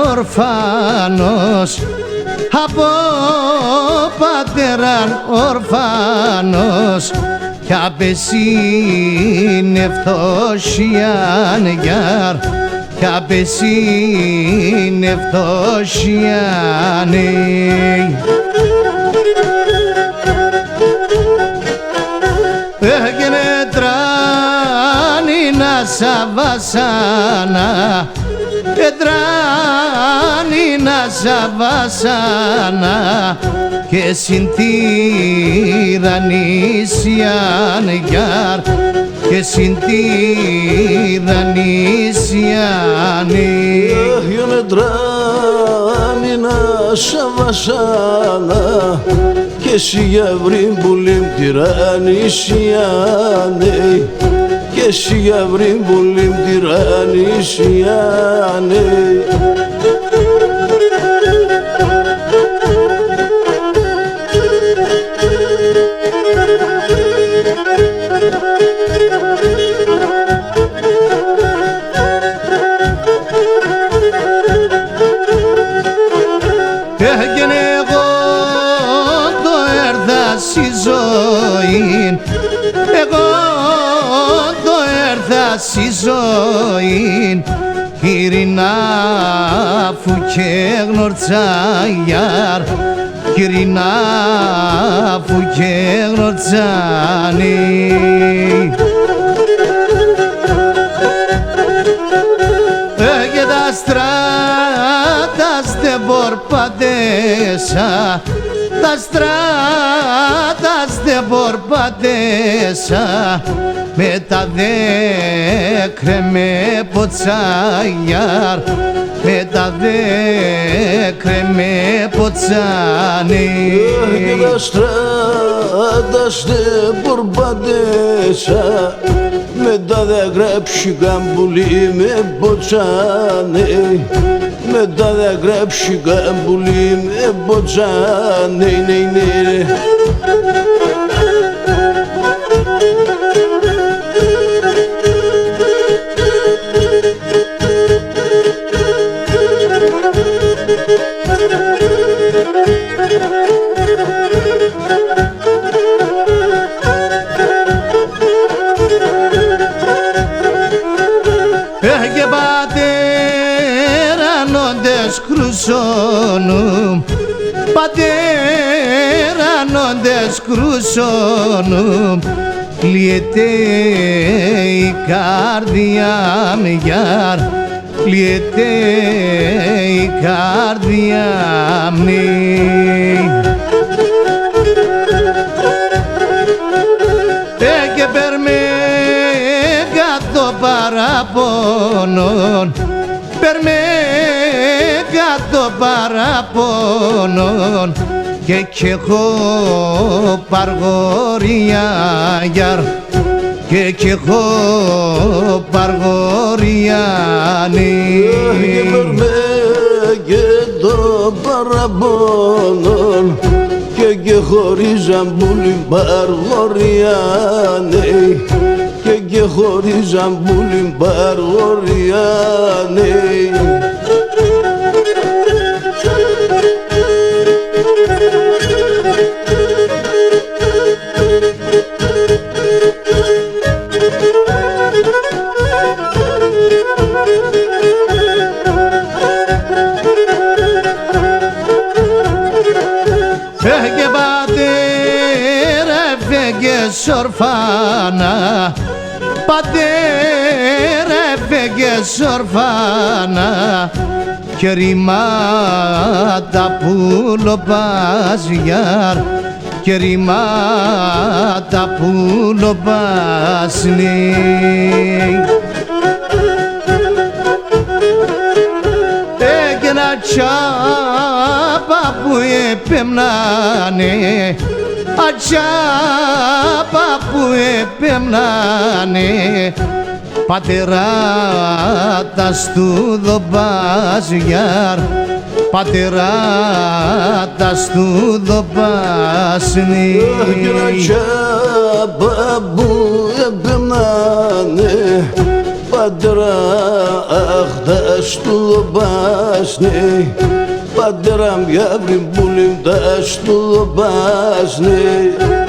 ορφάνος, από πατέραν ορφάνος, κι απεσύνε φτώχειαν γιαρ, κι απεσύνε φτώχειαν. Έγινε τράνινα σα βασάνα, τράνινα σα βασάνα, και συν τυραννήσιαν γιαρ, και συν τυραννήσιαν. Έγινε τράνινα σα βασάνα, και εσύ γιαυρήν πουλήμ τυραννήσιανε, και εσύ γιαυρήν πουλήμ τυραννήσιανε. Έγινε εγώ το έρθα στη ζωή, εγώ το έρθα στη ζωή, Κυρινάφου και γνωρτσάγιαρ, Κυρινάφου και γνωρτσάνι. Και τα στράτα δεν μπορπατέσα, τα στράτα δεν μπορπατέσα, με τα δέκρε με ποτσάγιαρ, με τα δέκρε με ποτσάνι. Και τα στράτα δεν μπορπατέσα, με τα δέκρε ψυχαμπουλή με ποτσάνι, με τα δέκρε ψυχαμπουλή με ποτσάνι. Και πατέρανοντες κρουσώνουν, πατέρανοντες κρουσώνουν, λιέται η καρδιά μου γιαρ, λιέται η καρδιά μου. Και περμέγα το παραπονόν, περμέγα το παραπονόν, και κι έχω παργοριά γιαρ, και κι έχω παργοριάνι. Και περμέγα το παραπονόν, και χωρίζαν πουλήν παργοριάνι, και χωρίζαν πουλήν παργοριάνι. Και πατέρα έφεγες ορφάνα, πατέρα έφεγες ορφάνα, και ρημάτα πουλοπάς γιαρ, και ρημάτα πουλοπάς νη. Και ένα τσάπα που επέμνανε, ατσάπα που επέμνανε, πατεράτας του δοπάς γιαρ, πατεράτας του δοπάς νη. Και ένα τσάπα που επέμνανε, πατέρα δέστου πάσνη, πατέρα μ' γιαβριν πουλιμ δέστου πάσνη.